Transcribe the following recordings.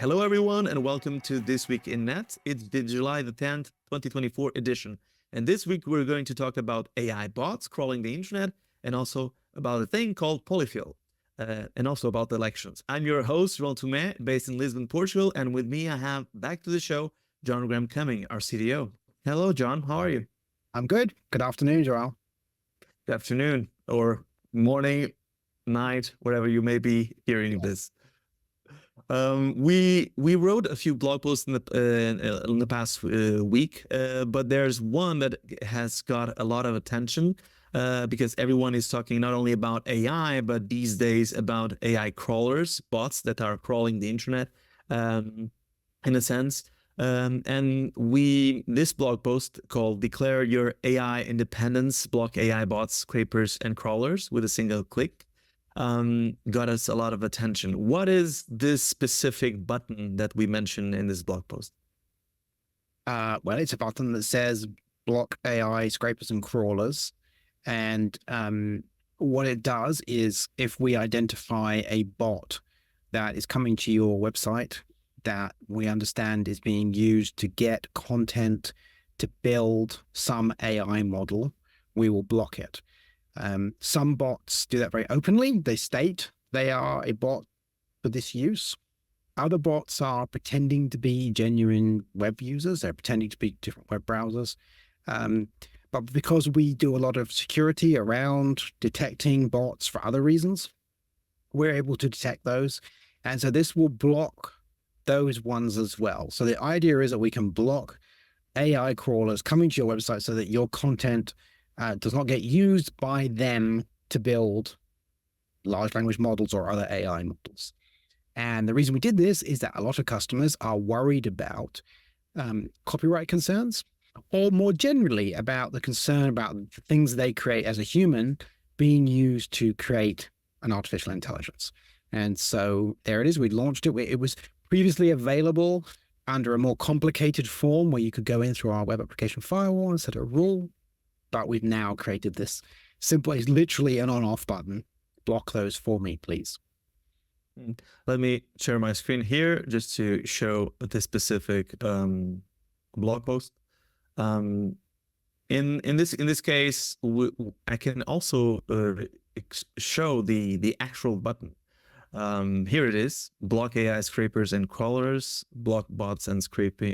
Hello, everyone, and welcome to This Week in Net. It's the July the 10th, 2024 edition. And this week, we're going to talk about AI bots crawling the internet and also about a thing called polyfill and also about elections. I'm your host, João Tomé, based in Lisbon, Portugal. And with me, I have back to the show, John Graham-Cumming, our CDO. Hello, John. How are you? I'm good. Good afternoon, João. Good afternoon or morning, night, wherever you may be hearing this. We wrote a few blog posts in the past week, but there's one that has got a lot of attention because everyone is talking not only about AI, but these days about AI crawlers, bots that are crawling the internet, in a sense. And this blog post called "Declare Your AI Independence: Block AI Bots, Scrapers, and Crawlers with a Single Click." Got us a lot of attention. What is this specific button that we mentioned in this blog post? Well, it's a button that says block AI scrapers and crawlers. And what it does is if we identify a bot that is coming to your website that we understand is being used to get content to build some AI model, we will block it. Some bots do that very openly. They state they are a bot for this use. Other bots are pretending to be genuine web users. They're pretending to be different web browsers. But because we do a lot of security around detecting bots for other reasons, we're able to detect those. And so this will block those ones as well. So the idea is that we can block AI crawlers coming to your website so that your content does not get used by them to build large language models or other AI models. And the reason we did this is that a lot of customers are worried about copyright concerns, or more generally about the concern about the things they create as a human being used to create an artificial intelligence. And so there it is. We launched it. It was previously available under a more complicated form where you could go in through our web application firewall and set a rule. But we've now created this simple, it's literally an on-off button. Block those for me, please. Let me share my screen here just to show the specific blog post. In this case, I can also show the actual button. Here it is: block AI scrapers and crawlers, block bots and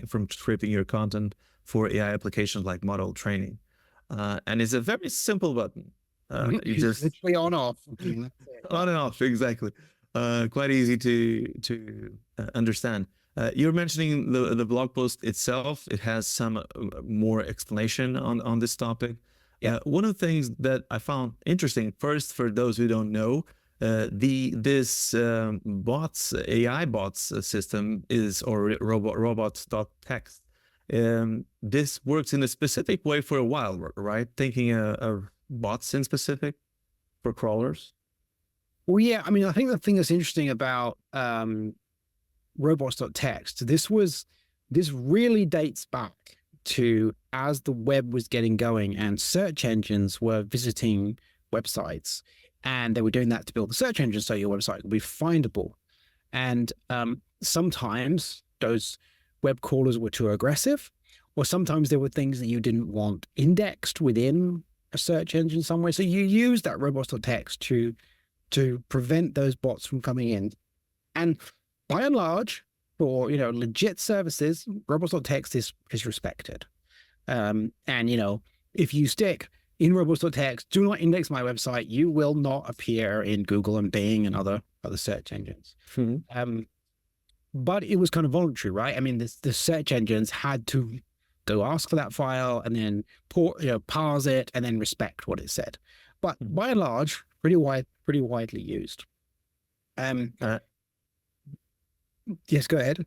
from scraping your content for AI applications like model training. And it's a very simple button. You just literally on off. On and off, exactly. Quite easy to understand. You're mentioning the blog post itself. It has some more explanation on this topic. Yeah. One of the things that I found interesting, first, for those who don't know, this AI bots system is, or robots.txt. This works in a specific way for a while, right? Thinking of bots in specific for crawlers. Well, yeah. I mean, I think the thing that's interesting about robots.txt, this really dates back to as the web was getting going and search engines were visiting websites, and they were doing that to build the search engine so your website would be findable. And sometimes those web crawlers were too aggressive, or sometimes there were things that you didn't want indexed within a search engine somewhere. So you use that robots.txt to prevent those bots from coming in. And by and large, for legit services, robots.txt is respected. And if you stick in robots.txt, do not index my website, you will not appear in Google and Bing and other search engines. Mm-hmm. But it was kind of voluntary, right? I mean, the search engines had to go ask for that file and then parse it and then respect what it said. But by and large, pretty widely used. Yes, go ahead.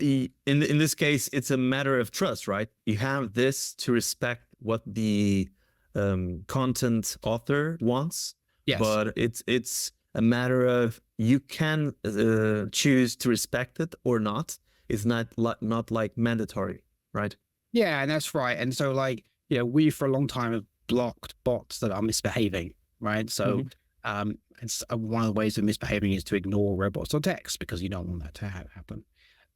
In this case, it's a matter of trust, right? You have this to respect what the content author wants. Yes. But it's a matter of you can choose to respect it or not. It's not like mandatory, right? Yeah, and that's right. And so we for a long time have blocked bots that are misbehaving, right? So it's one of the ways of misbehaving is to ignore robots.txt because you don't want that to happen.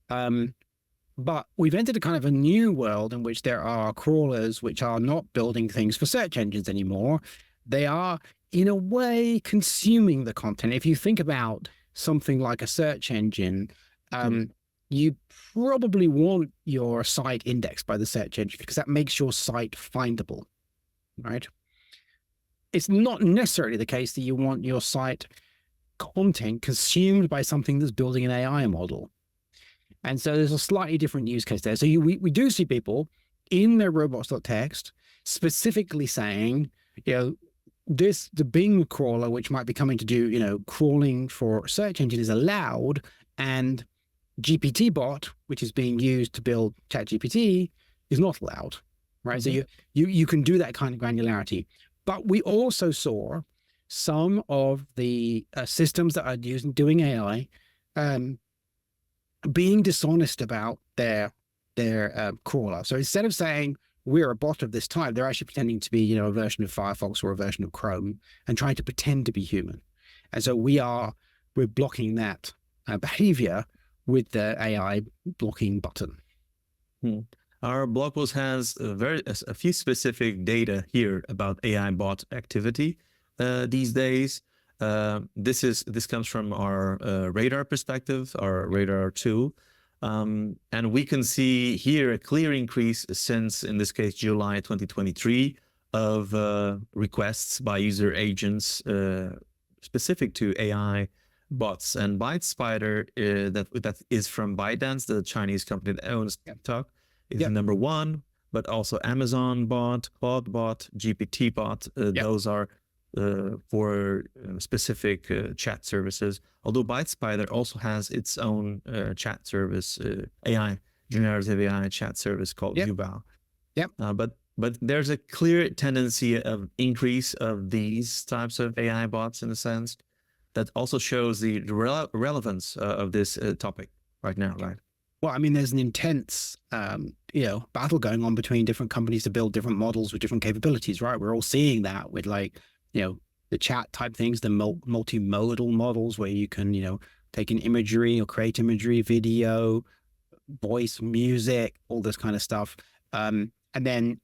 But we've entered a kind of a new world in which there are crawlers which are not building things for search engines anymore. They are, in a way, consuming the content. If you think about something like a search engine, you probably want your site indexed by the search engine because that makes your site findable, right? It's not necessarily the case that you want your site content consumed by something that's building an AI model. And so there's a slightly different use case there. So we do see people in their robots.txt specifically saying, the Bing crawler, which might be coming to do, crawling for search engine is allowed, and GPT bot, which is being used to build ChatGPT, is not allowed, right? So you can do that kind of granularity. But we also saw some of the systems that are doing AI being dishonest about their crawler. So instead of saying we're a bot of this type, they're actually pretending to be a version of Firefox or a version of Chrome and trying to pretend to be human. And so we're blocking that behavior with the AI blocking button. Our blog post has a few specific data here about AI bot activity these days. This comes from our radar perspective, our radar 2. And we can see here a clear increase since, in this case, July 2023, of requests by user agents specific to AI bots. And ByteSpider, that is from ByteDance, the Chinese company that owns TikTok, is number 1, but also Amazon bot, Claude bot, GPT bot. Those are for specific chat services. Although ByteSpider also has its own chat service, generative AI chat service called Yuval. But there's a clear tendency of increase of these types of AI bots, in a sense, that also shows the relevance of this topic right now, right? Well, I mean, there's an intense, battle going on between different companies to build different models with different capabilities, right? We're all seeing that with the chat type things, the multimodal models where you can, take an imagery or create imagery, video, voice, music, all this kind of stuff. And then,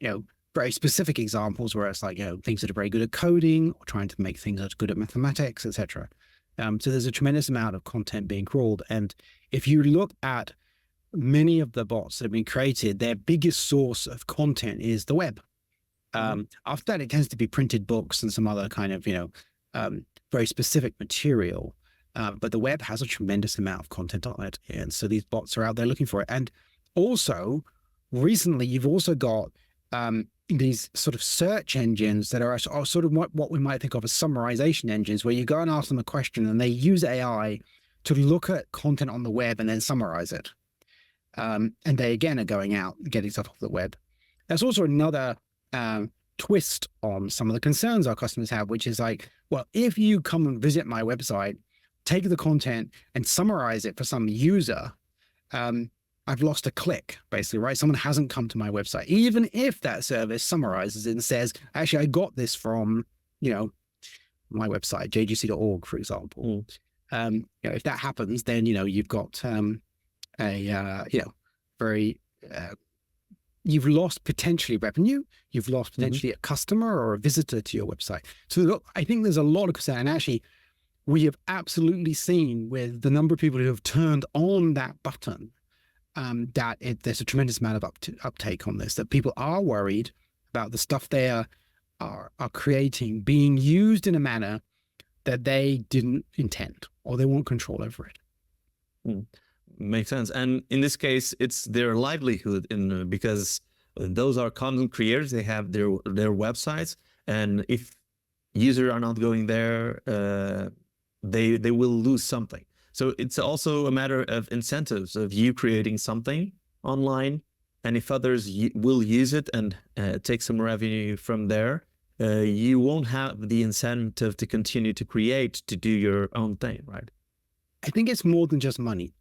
very specific examples where it's like, things that are very good at coding or trying to make things that's good at mathematics, etc. So there's a tremendous amount of content being crawled. And if you look at many of the bots that have been created, their biggest source of content is the web. After that, it tends to be printed books and some other kind of, very specific material. But the web has a tremendous amount of content on it. And so these bots are out there looking for it. And also, recently, you've also got these sort of search engines that are sort of what we might think of as summarization engines, where you go and ask them a question and they use AI to look at content on the web and then summarize it. And they, again, are going out and getting stuff off the web. There's also another twist on some of the concerns our customers have, which is like, well, if you come and visit my website, take the content and summarize it for some user, I've lost a click, basically, right? Someone hasn't come to my website, even if that service summarizes it and says, actually, I got this from, my website, jgc.org, for example. If that happens, then, you've got you've lost potentially revenue, you've lost potentially a customer or a visitor to your website. So look, I think there's a lot of concern. And actually, we have absolutely seen with the number of people who have turned on that button, there's a tremendous amount of uptake on this, that people are worried about the stuff they are creating being used in a manner that they didn't intend or they want control over it. Makes sense. And in this case, it's their livelihood because those are content creators. They have their websites, and if users are not going there, they will lose something. So it's also a matter of incentives of you creating something online, and if others will use it and take some revenue from there, you won't have the incentive to continue to create, to do your own thing, right? I think it's more than just money.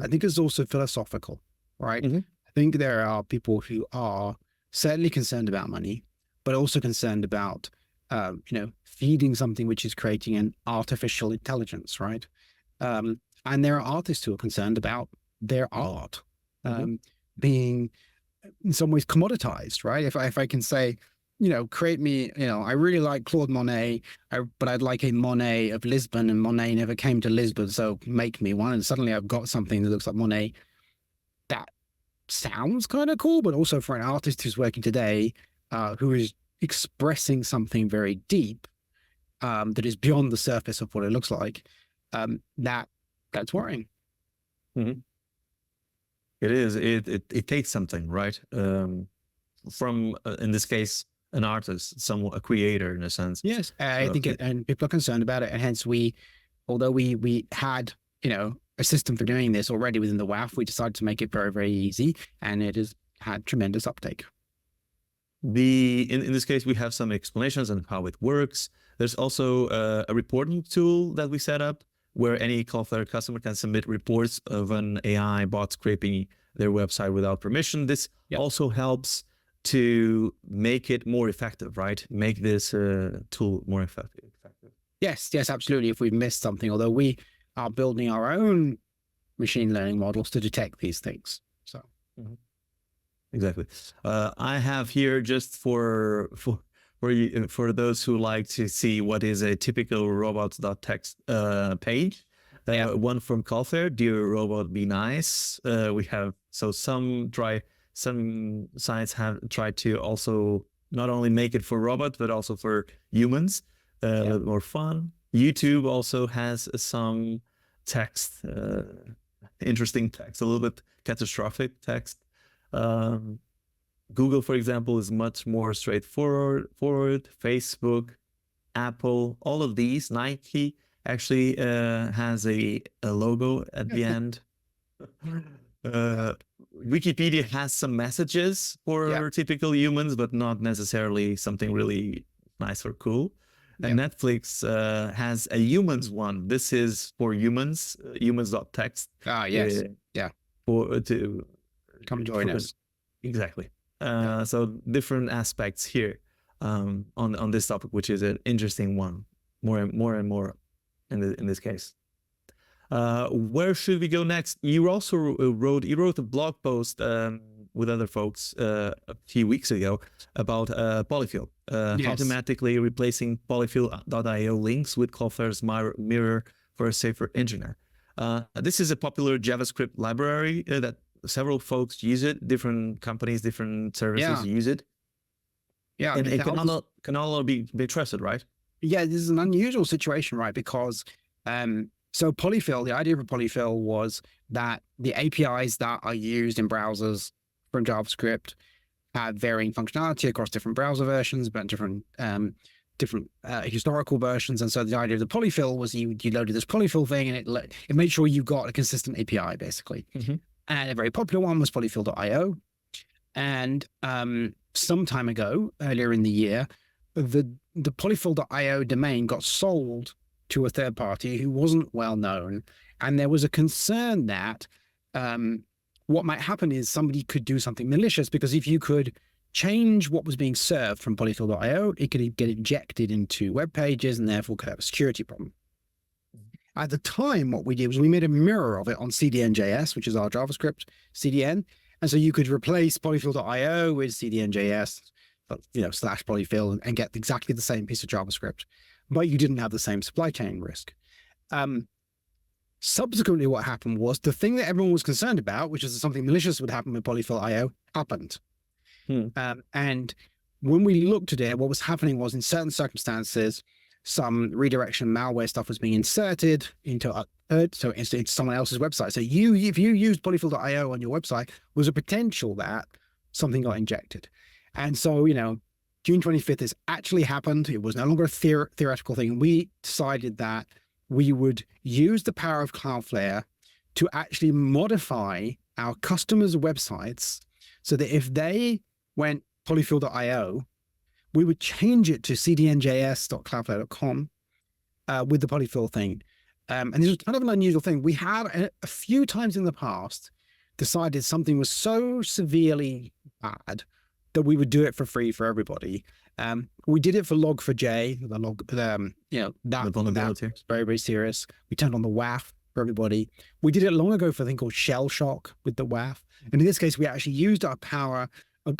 I think it's also philosophical, right? I think there are people who are certainly concerned about money, but also concerned about, feeding something which is creating an artificial intelligence, right? And there are artists who are concerned about their art Mm-hmm. being in some ways commoditized, right? If I can say, create me, I really like Claude Monet, but I'd like a Monet of Lisbon, and Monet never came to Lisbon, so make me one. And suddenly I've got something that looks like Monet. That sounds kind of cool, but also for an artist who's working today, who is expressing something very deep, that is beyond the surface of what it looks like, that's worrying. Mm-hmm. It is. It takes something, right? From in this case, an artist, a creator in a sense. Yes, I think and people are concerned about it, and hence although we had a system for doing this already within the WAF, we decided to make it very, very easy, and it has had tremendous uptake. In this case, we have some explanations on how it works. There's also a reporting tool that we set up where any Cloudflare customer can submit reports of an AI bot scraping their website without permission. This also helps to make it more effective, right? Make this tool more effective. Yes, absolutely. If we've missed something, although we are building our own machine learning models to detect these things. So. Mm-hmm. Exactly. I have here just for those who like to see what is a typical robots.txt page. One from Cloudflare, dear robot, be nice. We have some sites have tried to also not only make it for robots but also for humans. A little more fun. YouTube also has some text, interesting text, a little bit catastrophic text. Google, for example, is much more straightforward. Facebook, Apple, all of these. Nike actually has a logo at the end. Wikipedia has some messages for typical humans, but not necessarily something really nice or cool. And Netflix has a humans one. This is for humans, humans.txt. Yes. To come join us. Exactly. So different aspects here on this topic, which is an interesting one, more and more in this case. Where should we go next? You also wrote a blog post with other folks a few weeks ago about polyfill, automatically replacing polyfill.io links with Cloudflare's mirror for a safer internet. This is a popular JavaScript library that several folks use it. Different companies, different services use it. And it can all be trusted, right? Yeah, this is an unusual situation, right? Because so polyfill, the idea of a polyfill was that the APIs that are used in browsers from JavaScript have varying functionality across different browser versions, but different historical versions. And so the idea of the polyfill was you loaded this polyfill thing, and it made sure you got a consistent API, basically. Mm-hmm. And a very popular one was polyfill.io. And some time ago, earlier in the year, the polyfill.io domain got sold to a third party who wasn't well known. And there was a concern that what might happen is somebody could do something malicious, because if you could change what was being served from polyfill.io, it could get injected into web pages and therefore could have a security problem. At the time, what we did was we made a mirror of it on CDN.js, which is our JavaScript CDN. And so you could replace polyfill.io with CDN.js, / polyfill, and get exactly the same piece of JavaScript, but you didn't have the same supply chain risk. Subsequently, what happened was the thing that everyone was concerned about, which is that something malicious would happen with polyfill.io, happened. And when we looked at it, what was happening was, in certain circumstances, some redirection malware stuff was being inserted into into someone else's website. So if you used polyfill.io on your website, was a potential that something got injected. And so, June 25th, this actually happened. It was no longer a theoretical thing. We decided that we would use the power of Cloudflare to actually modify our customers' websites so that if they went polyfill.io, we would change it to cdnjs.cloudflare.com with the polyfill thing. And this was kind of an unusual thing. We had a few times in the past decided something was so severely bad that we would do it for free for everybody. We did it for Log4j, that was very, very serious. We turned on the WAF for everybody. We did it long ago for a thing called shell shock with the WAF. And in this case, we actually used our power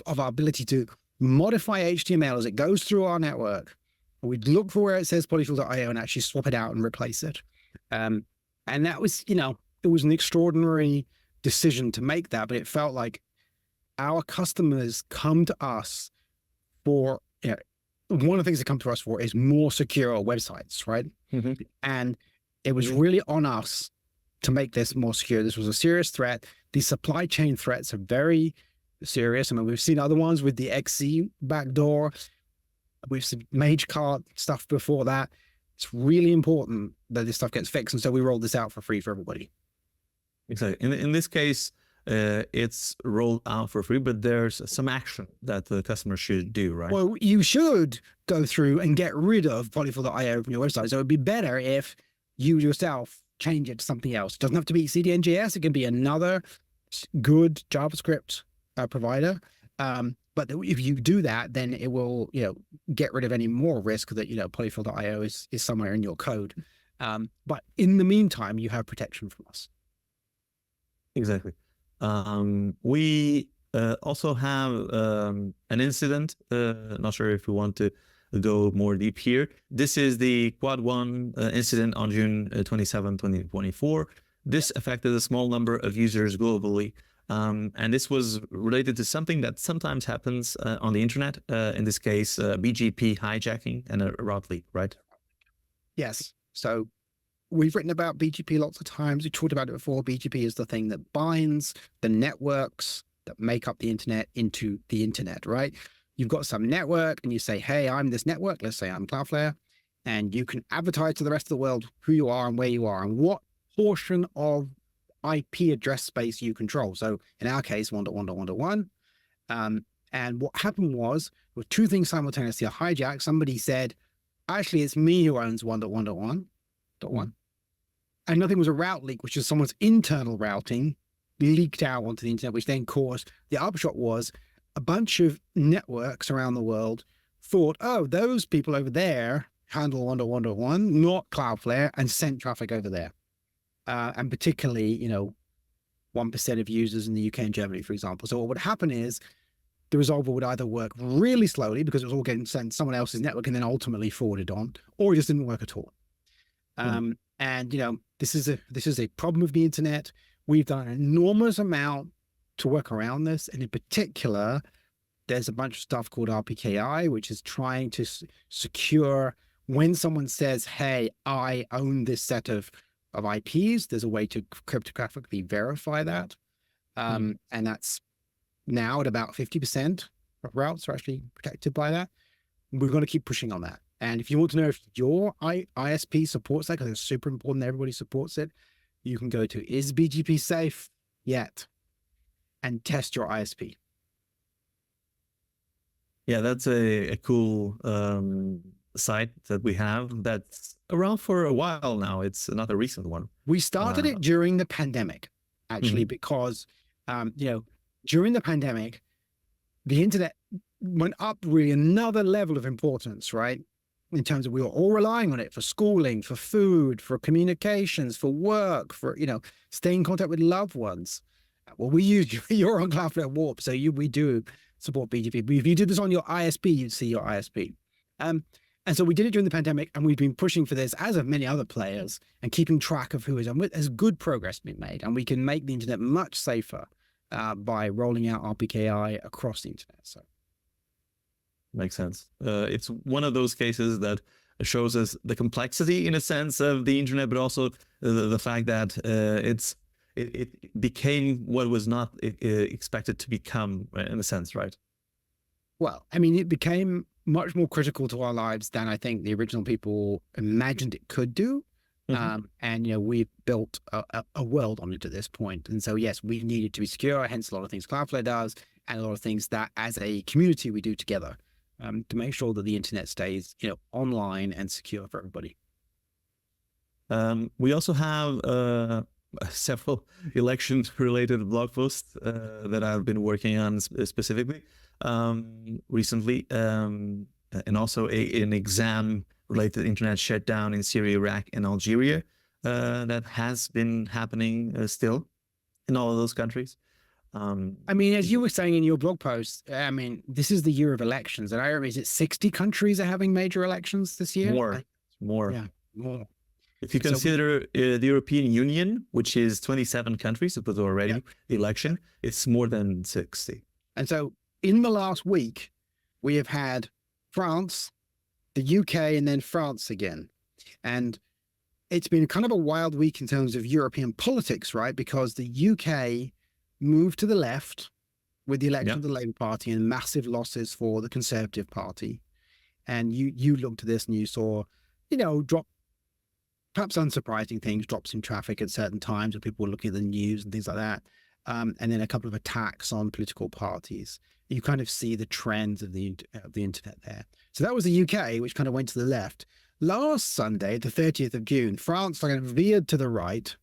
of our ability to modify HTML as it goes through our network. We'd look for where it says polyfill.io and actually swap it out and replace it. And that was, it was an extraordinary decision to make that, but it felt like our customers come to us for, one of the things they come to us for is more secure websites, right? Mm-hmm. And it was really on us to make this more secure. This was a serious threat. These supply chain threats are very serious. I mean, we've seen other ones with the XC backdoor. We've seen MageCart stuff before that. It's really important that this stuff gets fixed. And so we rolled this out for free for everybody. Exactly. In this case, it's rolled out for free, but there's some action that the customer should do, right? Well, you should go through and get rid of polyfill.io from your website. So it would be better if you yourself change it to something else. It doesn't have to be CDNGS. It can be another good JavaScript provider. But if you do that, then it will, get rid of any more risk that, polyfill.io is somewhere in your code. But in the meantime, you have protection from us. Exactly. We also have an incident. Not sure if we want to go more deep here. This is the Quad 1 incident on June 27, 2024. This affected a small number of users globally. And this was related to something that sometimes happens on the internet, in this case, BGP hijacking and a route leak, right? Yes. So we've written about BGP lots of times. We talked about it before. BGP is the thing that binds the networks that make up the internet into the internet, right? You've got some network and you say, hey, I'm this network. Let's say I'm Cloudflare. And you can advertise to the rest of the world who you are and where you are and what portion of IP address space you control. So in our case, 1.1.1.1. And what happened was, with two things simultaneously, a hijack. Somebody said, actually, it's me who owns 1.1.1.1. And nothing was a route leak, which is someone's internal routing leaked out onto the internet, which then caused the upshot was a bunch of networks around the world thought, oh, those people over there handle 1.1.1, not Cloudflare, and sent traffic over there. And particularly, 1% of users in the UK and Germany, for example. So what would happen is the resolver would either work really slowly because it was all getting sent to someone else's network and then ultimately forwarded on, or it just didn't work at all. And this is a problem of the internet. We've done an enormous amount to work around this, and in particular, there's a bunch of stuff called RPKI, which is trying to secure when someone says, "Hey, I own this set of IPs." There's a way to cryptographically verify that, and that's now at about 50% of routes are actually protected by that. We're going to keep pushing on that. And if you want to know if your ISP supports that, because it's super important that everybody supports it, you can go to "Is BGP safe yet?" and test your ISP. Yeah, that's a cool site that we have that's around for a while now. It's not a recent one. We started it during the pandemic, actually, because, during the pandemic, the internet went up really another level of importance, right? In terms of we were all relying on it for schooling, for food, for communications, for work, for, staying in contact with loved ones. Well, you're on Cloudflare Warp, so we do support BGP. But if you did this on your ISP, you'd see your ISP. And so we did it during the pandemic, and we've been pushing for this, as have many other players, and keeping track of who is on. There's good progress being made, and we can make the internet much safer by rolling out RPKI across the internet. So makes sense. It's one of those cases that shows us the complexity, in a sense, of the internet, but also the fact that it became what was not expected to become, in a sense, right? Well, I mean, it became much more critical to our lives than I think the original people imagined it could do. And, we've built a world on it at this point. And so, yes, we needed to be secure, hence a lot of things Cloudflare does, and a lot of things that as a community we do together to make sure that the internet stays, online and secure for everybody. We also have several election-related blog posts that I've been working on specifically recently, and also an exam-related internet shutdown in Syria, Iraq, and Algeria. that has been happening still in all of those countries. I mean, as you were saying in your blog post, I mean, this is the year of elections, and I remember, is it 60 countries are having major elections this year? More. Yeah, more. If you So consider the European Union, which is 27 countries, it was already the election, it's more than 60. And so in the last week, we have had France, the UK, and then France again. And it's been kind of a wild week in terms of European politics, right? Because the UK moved to the left with the election of the Labour Party and massive losses for the Conservative Party. And you looked at this and you saw, perhaps unsurprising things, drops in traffic at certain times when people were looking at the news and things like that. And then a couple of attacks on political parties. You kind of see the trends of the internet there. So that was the UK, which kind of went to the left. Last Sunday, the 30th of June, France kind of veered to the right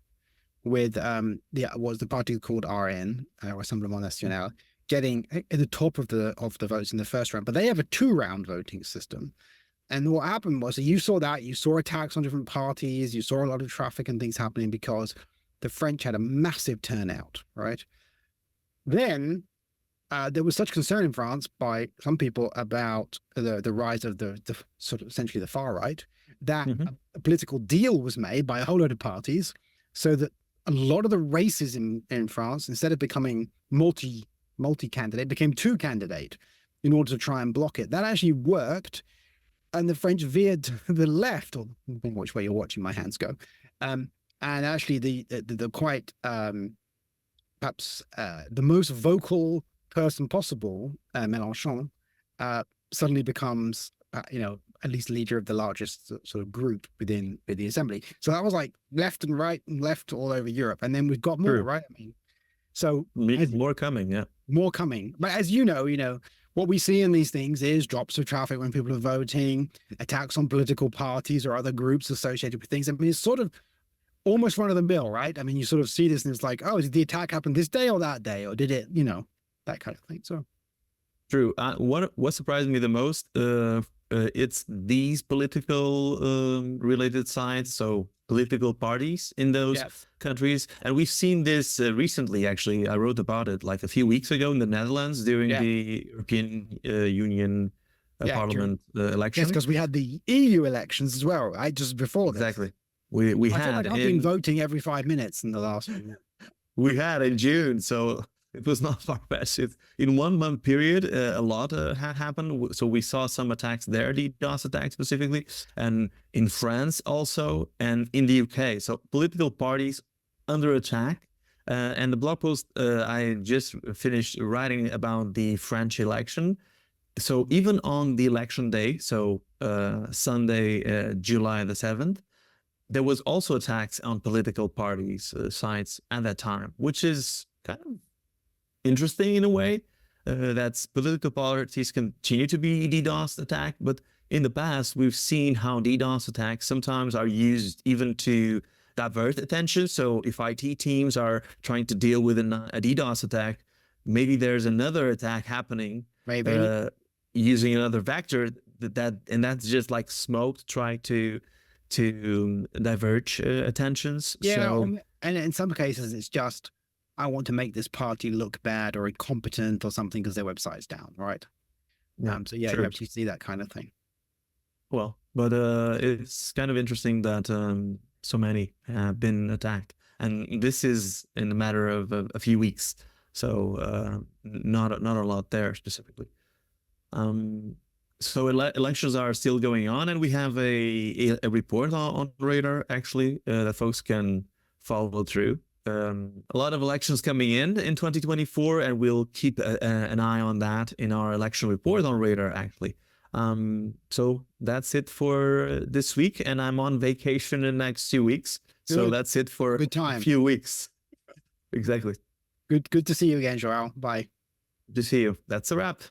with was the party called RN, or Rassemblement National, getting at the top of the votes in the first round. But they have a 2-round voting system. And what happened was that you saw attacks on different parties, you saw a lot of traffic and things happening because the French had a massive turnout, right? Then there was such concern in France by some people about the rise of the sort of essentially the far right, that a political deal was made by a whole load of parties so that a lot of the races in France, instead of becoming multi-candidate, became 2-candidate in order to try and block it. That actually worked. And the French veered to the left, or depending which way you're watching my hands go. And actually the quite, perhaps the most vocal person possible, Mélenchon, suddenly becomes, at least leader of the largest sort of group within the assembly. So that was like left and right and left all over Europe. And then we've got more, right? I mean, so more coming, more coming. But as you know, what we see in these things is drops of traffic when people are voting, attacks on political parties or other groups associated with things. I mean, it's sort of almost run of the mill, right? I mean, you sort of see this and it's like, oh, did the attack happen this day or that day? Or did it, that kind of thing. So true. What surprised me the most, it's these political related sites, so political parties in those countries. And we've seen this recently, actually. I wrote about it like a few weeks ago in the Netherlands during the European Union Parliament election. Yes, because we had the EU elections as well, right? Just before this. Exactly. We I had feel like I've been voting every 5 minutes in the last few. We had in June, so it was not far-fetched. In 1 month period, a lot had happened. So we saw some attacks there, DDoS attacks specifically, and in France also, and in the UK. So political parties under attack. And the blog post I just finished writing about the French election. So even on the election day, so Sunday, July the 7th, there was also attacks on political parties' sites at that time, which is kind of interesting in a way. That political parties continue to be DDoS attacked, but in the past we've seen how DDoS attacks sometimes are used even to divert attention. So if IT teams are trying to deal with a DDoS attack, maybe there's another attack happening, using another vector and that's just like smoke to try to diverge attentions. Yeah, so, and in some cases it's just, I want to make this party look bad or incompetent or something because their website's down, right? So yeah, you actually see that kind of thing. Well, but it's kind of interesting that so many have been attacked, and this is in a matter of a few weeks. So not a lot there specifically. So elections are still going on, and we have a report on Radar actually that folks can follow through. A lot of elections coming in 2024, and we'll keep an eye on that in our election report on Radar actually. So that's it for this week, and I'm on vacation in the next 2 weeks. So that's it for a few weeks. Exactly. Good to see you again, Joel. Bye. Good to see you. That's a wrap.